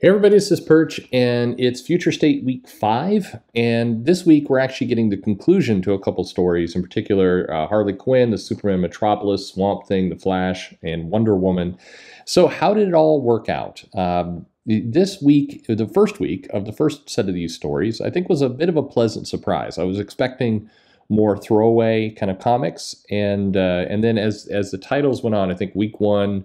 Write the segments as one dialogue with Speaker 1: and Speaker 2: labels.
Speaker 1: Hey everybody, this is Perch, and it's Future State Week 5, and this week we're actually getting the conclusion to a couple stories, in particular Harley Quinn, the Superman Metropolis, Swamp Thing, The Flash, and Wonder Woman. So how did it all work out? This week, the first week of the first set of these stories, I think was a bit of a pleasant surprise. I was expecting more throwaway kind of comics, and then as the titles went on, I think week 1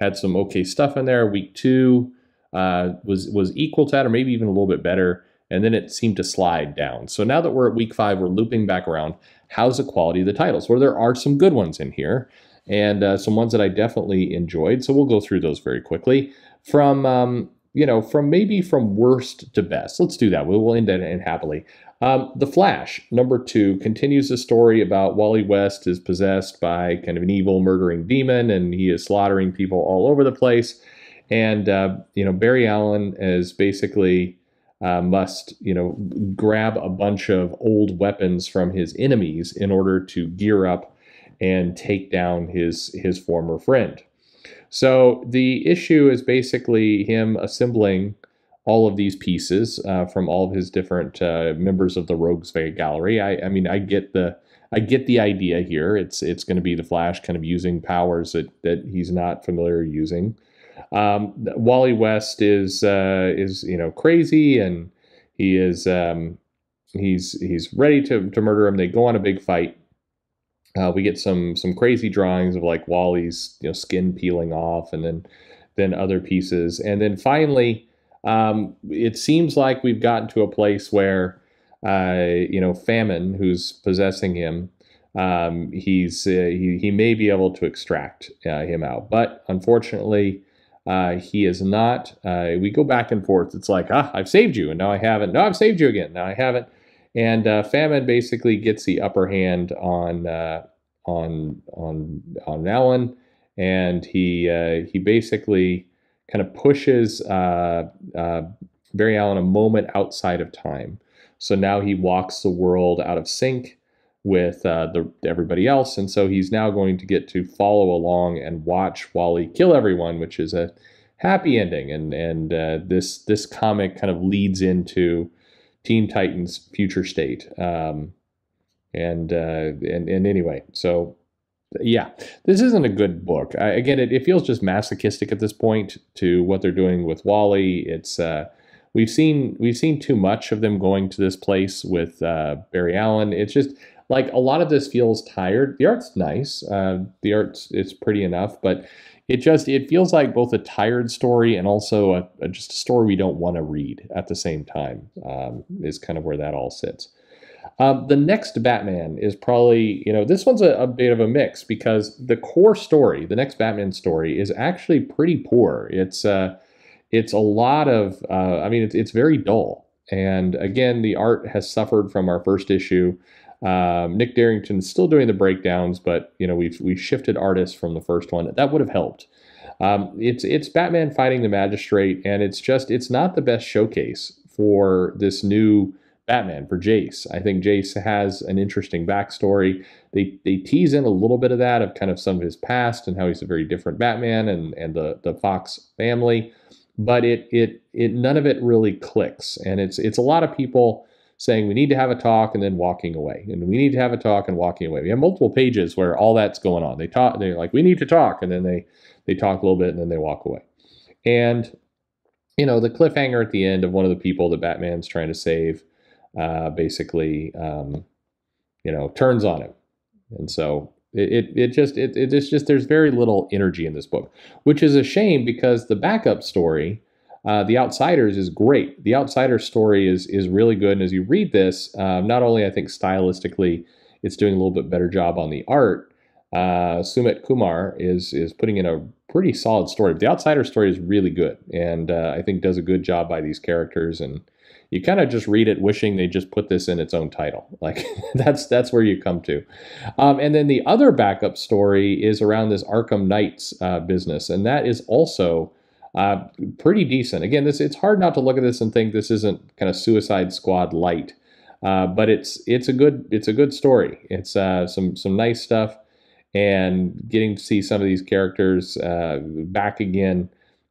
Speaker 1: had some okay stuff in there. Week 2 was equal to that, or maybe even a little bit better, and then it seemed to slide down. So now that we're at week 5, we're looping back around. How's the quality of the titles? Well, there are some good ones in here, and some ones that I definitely enjoyed. So we'll go through those very quickly. From from worst to best. Let's do that. We'll end it happily. The Flash, number 2, continues the story about Wally West is possessed by kind of an evil murdering demon, and he is slaughtering people all over the place. And, Barry Allen is basically must, grab a bunch of old weapons from his enemies in order to gear up and take down his former friend. So the issue is basically him assembling all of these pieces from all of his different members of the Rogues Gallery. I get the idea here. It's going to be the Flash kind of using powers that he's not familiar using. Wally West is crazy, and he is he's ready to murder him. They go on a big fight. We get some crazy drawings of like Wally's skin peeling off, and then other pieces, and then finally it seems like we've gotten to a place where Famine, who's possessing him, he may be able to extract him out, but unfortunately. He is not. We go back and forth. It's like, I've saved you, and now I haven't. No, I've saved you again. Now I haven't. And Famine basically gets the upper hand on Allen, and he basically kind of pushes Barry Allen a moment outside of time. So now he walks the world out of sync with everybody else, and so he's now going to get to follow along and watch Wally kill everyone, which is a happy ending. And this comic kind of leads into Teen Titans Future State. And anyway, so yeah, this isn't a good book. Again, it feels just masochistic at this point to what they're doing with Wally. It's we've seen too much of them going to this place with Barry Allen. It's just like a lot of this feels tired. The art's nice. It's pretty enough, but it feels like both a tired story and also just a story we don't want to read at the same time. Is kind of where that all sits. The next Batman is probably, this one's a bit of a mix, because the core story, the next Batman story, is actually pretty poor. It's a lot of, it's very dull. And again, the art has suffered from our first issue. Nick Darrington's still doing the breakdowns, but we've shifted artists from the first one. That would have helped. It's Batman fighting the Magistrate, and it's not the best showcase for this new Batman, for Jace. I think Jace has an interesting backstory. They tease in a little bit of that, of kind of some of his past and how he's a very different Batman, and the Fox family, but it none of it really clicks, and it's a lot of people saying we need to have a talk and then walking away, and we need to have a talk and walking away. We have multiple pages where all that's going on. They're like, we need to talk, and then they talk a little bit and then they walk away. And the cliffhanger at the end of one of the people that Batman's trying to save basically turns on him. And so it's just there's very little energy in this book, which is a shame, because the backup story, The Outsiders, is great. The Outsiders story is really good, and as you read this, not only I think stylistically it's doing a little bit better job on the art, Sumit Kumar is putting in a pretty solid story. But the Outsiders story is really good, and I think does a good job by these characters, and you kind of just read it wishing they just put this in its own title. Like that's where you come to. And then the other backup story is around this Arkham Knights business, and that is also pretty decent. Again, it's hard not to look at this and think this isn't kind of Suicide Squad light, but it's a good story. It's some nice stuff, and getting to see some of these characters back again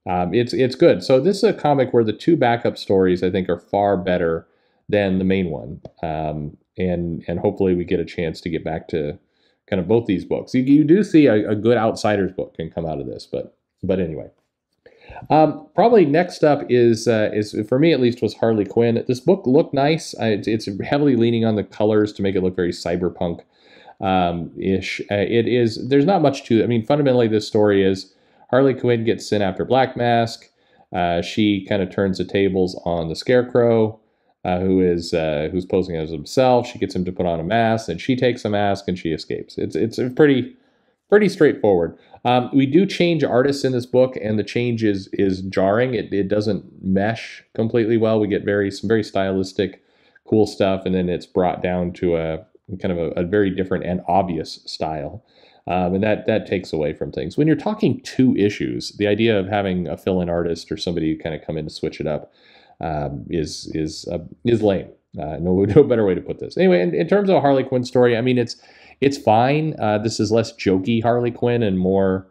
Speaker 1: It's good. So this is a comic where the two backup stories I think are far better than the main one, and hopefully we get a chance to get back to kind of both these books. You do see a good outsiders book can come out of this, but anyway. Probably next up is for me at least was Harley Quinn. This book looked nice. It's heavily leaning on the colors to make it look very cyberpunk ish. It is. There's not much to it. I mean, fundamentally, this story is Harley Quinn gets sent after Black Mask. She kind of turns the tables on the Scarecrow, who's posing as himself. She gets him to put on a mask, and she takes a mask and she escapes. It's a pretty straightforward. We do change artists in this book, and the change is jarring. It doesn't mesh completely well. We get some very stylistic, cool stuff, and then it's brought down to a kind of a very different and obvious style, and that takes away from things. When you're talking 2 issues, the idea of having a fill-in artist or somebody kind of come in to switch it up is lame. No better way to put this. Anyway, in terms of a Harley Quinn story, I mean it's fine. This is less jokey Harley Quinn and more.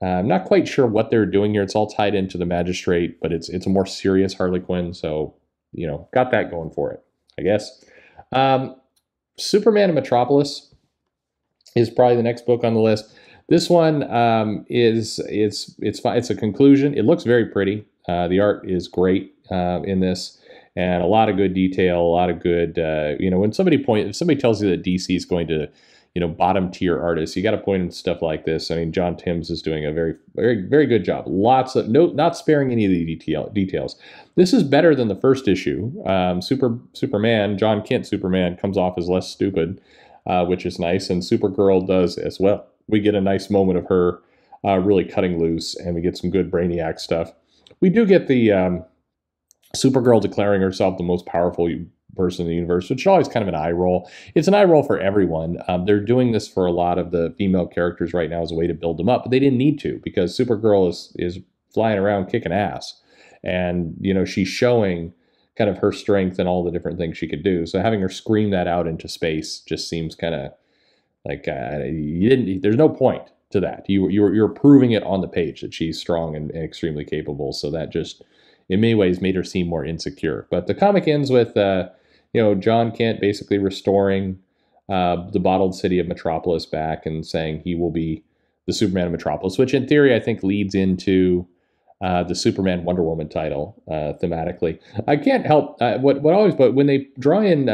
Speaker 1: I'm not quite sure what they're doing here. It's all tied into the Magistrate, but it's a more serious Harley Quinn. So got that going for it, I guess. Superman and Metropolis is probably the next book on the list. This one it's fine. It's a conclusion. It looks very pretty. The art is great in this. And a lot of good detail, a lot of good, when if somebody tells you that DC is going to, bottom tier artists, you got to point into stuff like this. I mean, John Timms is doing a very, very, very good job. Lots of, not sparing any of the details. This is better than the first issue. Superman, John Kent Superman comes off as less stupid, which is nice. And Supergirl does as well. We get a nice moment of her really cutting loose, and we get some good Brainiac stuff. We do get the Supergirl declaring herself the most powerful person in the universe, which is always kind of an eye roll. It's an eye roll for everyone. They're doing this for a lot of the female characters right now as a way to build them up, but they didn't need to, because Supergirl is flying around kicking ass, and she's showing kind of her strength and all the different things she could do. So having her scream that out into space just seems kind of like there's no point to that. You're proving it on the page that she's strong and extremely capable. So that just in many ways made her seem more insecure. But the comic ends with, John Kent basically restoring the bottled city of Metropolis back and saying he will be the Superman of Metropolis, which in theory I think leads into the Superman Wonder Woman title thematically. I can't help but when they draw in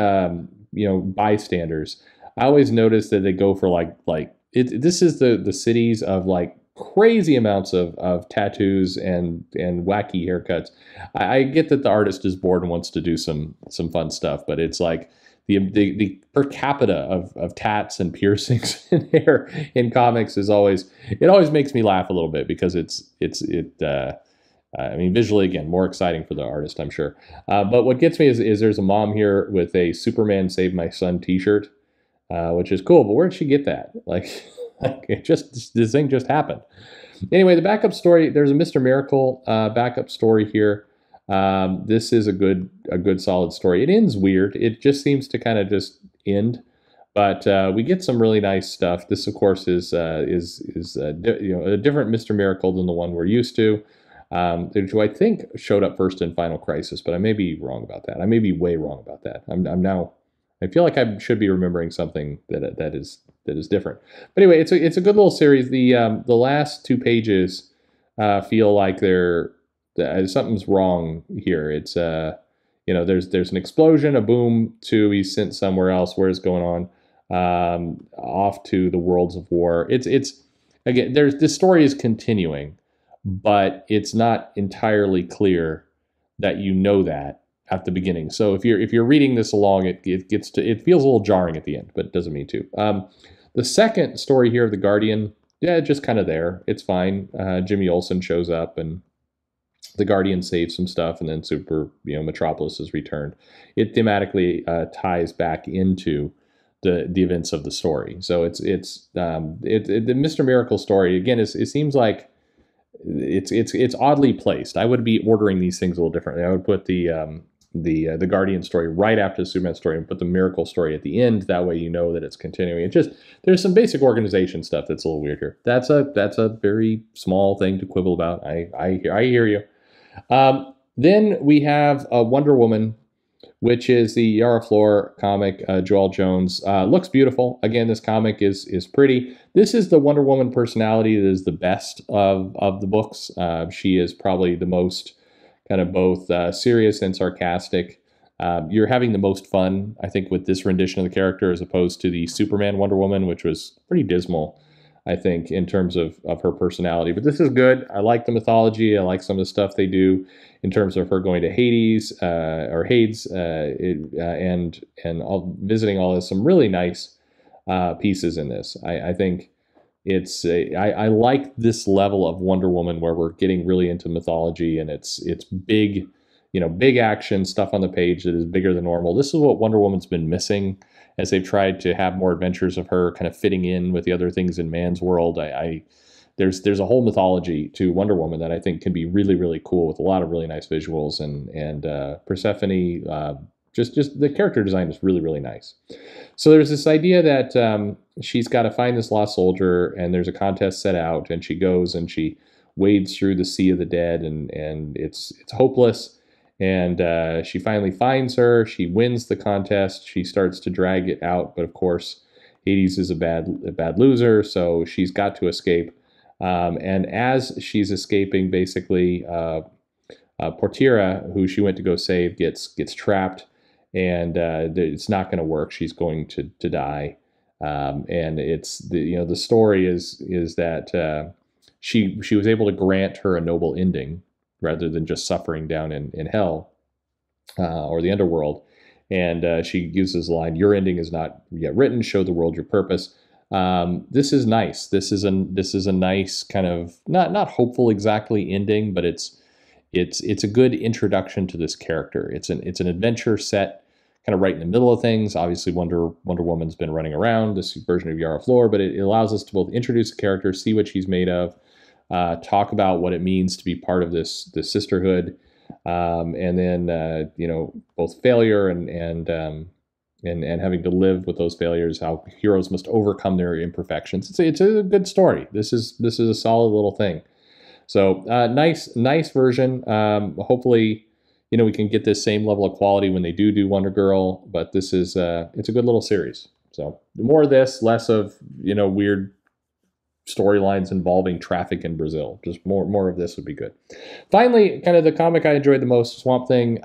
Speaker 1: bystanders, I always notice that they go for this is the cities of crazy amounts of tattoos and wacky haircuts. I get that the artist is bored and wants to do some fun stuff, but it's like the per capita of tats and piercings in hair in comics always makes me laugh a little bit, because I mean, visually, again, more exciting for the artist, I'm sure. But what gets me is there's a mom here with a Superman Save My Son t-shirt, which is cool, but where'd she get that? This thing just happened. Anyway, the backup story, there's a Mr. Miracle backup story here. This is a good solid story. It ends weird. It just seems to kind of just end, but we get some really nice stuff. This, of course, is a different Mr. Miracle than the one we're used to, who I think showed up first in Final Crisis, but I may be wrong about that. I may be way wrong about that. I feel like I should be remembering something that is different. But anyway, it's a good little series. The last 2 pages feel like something's wrong here. It's there's an explosion, a boom, he's sent somewhere else. Where's going on? Off to the worlds of war. It's again, this story is continuing, but it's not entirely clear that that at the beginning. So if you're reading this along, it feels a little jarring at the end, but it doesn't mean to. The second story here of the Guardian, just kind of there. It's fine. Jimmy Olsen shows up, and the Guardian saves some stuff, and then Metropolis is returned. It thematically ties back into the events of the story. So it's the Mr. Miracle story again. It seems like it's oddly placed. I would be ordering these things a little differently. I would put the the Guardian story right after the Superman story and put the Miracle story at the end. That way you know that it's continuing. It just, there's some basic organization stuff that's a little weird here. That's a very small thing to quibble about. I hear you. Then we have Wonder Woman, which is the Yara Flor comic. Joel Jones looks beautiful. Again, this comic is pretty. This is the Wonder Woman personality that is the best of the books. She is probably the most kind of both serious and sarcastic. You're having the most fun, I think, with this rendition of the character as opposed to the Superman Wonder Woman, which was pretty dismal, I think, in terms of her personality. But this is good. I like the mythology. I like some of the stuff they do in terms of her going to Hades or Hades and visiting all this. Some really nice pieces in this. I think I like this level of Wonder Woman where we're getting really into mythology and it's big, big action stuff on the page that is bigger than normal. This is what Wonder Woman's been missing as they've tried to have more adventures of her kind of fitting in with the other things in man's world. There's a whole mythology to Wonder Woman that I think can be really, really cool with a lot of really nice visuals and Persephone, just the character design is really, really nice. So there's this idea that she's got to find this lost soldier and there's a contest set out and she goes and she wades through the sea of the dead and it's hopeless. And she finally finds her. She wins the contest. She starts to drag it out, but of course, Hades is a bad loser, so she's got to escape. And as she's escaping, basically, Portira, who she went to go save, gets trapped, and it's not going to work. She's going to die. And it's the story is that she was able to grant her a noble ending, rather than just suffering down in hell or the underworld. And she uses the line, "Your ending is not yet written. Show the world your purpose." This is nice. This is a nice kind of not hopeful exactly ending, but it's a good introduction to this character. It's an adventure set kind of right in the middle of things. Obviously, Wonder Woman's been running around, this version of Yara Flor, but it allows us to both introduce the character, see what she's made of, talk about what it means to be part of this sisterhood, and then both failure and having to live with those failures, how heroes must overcome their imperfections. It's a good story. This is a solid little thing. So nice version. Hopefully, we can get this same level of quality when they do Wonder Girl. But this is it's a good little series. So more of this, less of weird storylines involving traffic in Brazil. Just more of this would be good. Finally, kind of the comic I enjoyed the most, Swamp Thing.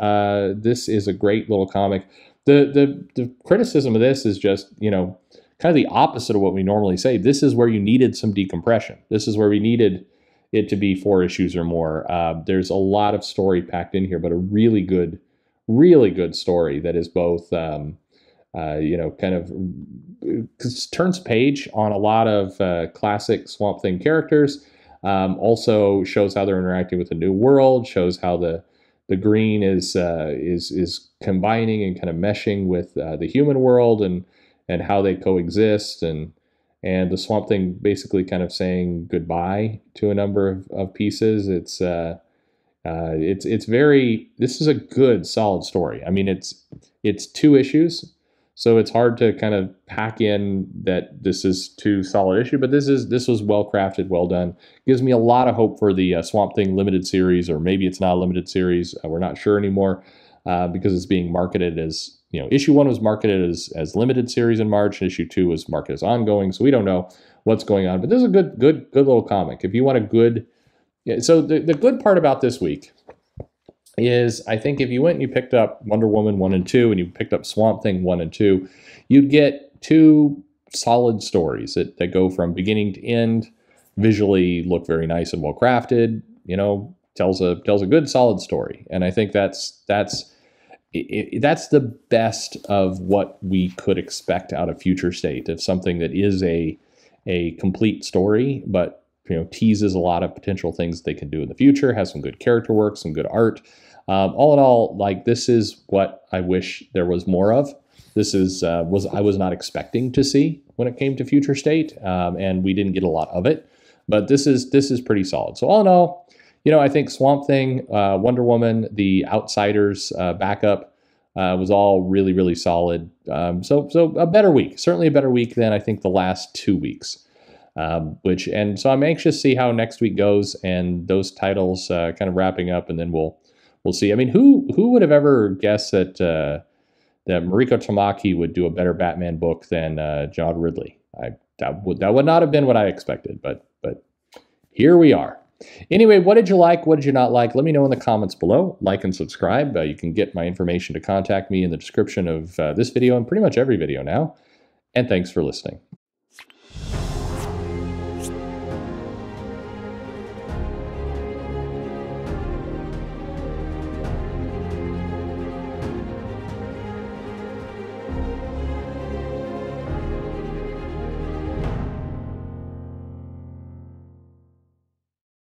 Speaker 1: This is a great little comic. The criticism of this is just, kind of the opposite of what we normally say. This is where you needed some decompression. This is where we needed it to be 4 issues or more. There's a lot of story packed in here, but a really good story that is both, kind of turns page on a lot of classic Swamp Thing characters. Also shows how they're interacting with the new world. Shows how the green is combining and kind of meshing with the human world and how they coexist and the Swamp Thing basically kind of saying goodbye to a number of pieces. It's very. This is a good solid story. I mean, it's 2 issues. So it's hard to kind of pack in that this is 2 solid issues, but this was well crafted, well done. Gives me a lot of hope for the Swamp Thing limited series, or maybe it's not a limited series. We're not sure anymore because it's being marketed as issue 1 was marketed as limited series in March, and issue 2 was marketed as ongoing. So we don't know what's going on, but this is a good little comic. If you want a good, so the good part about this week is I think if you went and you picked up Wonder Woman 1 and 2 and you picked up Swamp Thing 1 and 2, you'd get 2 solid stories that go from beginning to end, visually look very nice and well crafted, tells a good solid story. And I think that's the best of what we could expect out of Future State, of something that is a complete story, but teases a lot of potential things they can do in the future, has some good character work, some good art. All in all, this is what I wish there was more of. This is I was not expecting to see when it came to Future State, and we didn't get a lot of it. But this is pretty solid. So all in all, I think Swamp Thing, Wonder Woman, the Outsiders backup was all really, really solid. So a better week, certainly a better week than I think the last 2 weeks. And so I'm anxious to see how next week goes and those titles kind of wrapping up, and then we'll see. I mean, who would have ever guessed that Mariko Tamaki would do a better Batman book than John Ridley? That would not have been what I expected, but here we are. Anyway, what did you like? What did you not like? Let me know in the comments below. Like and subscribe. You can get my information to contact me in the description of this video and pretty much every video now. And thanks for listening.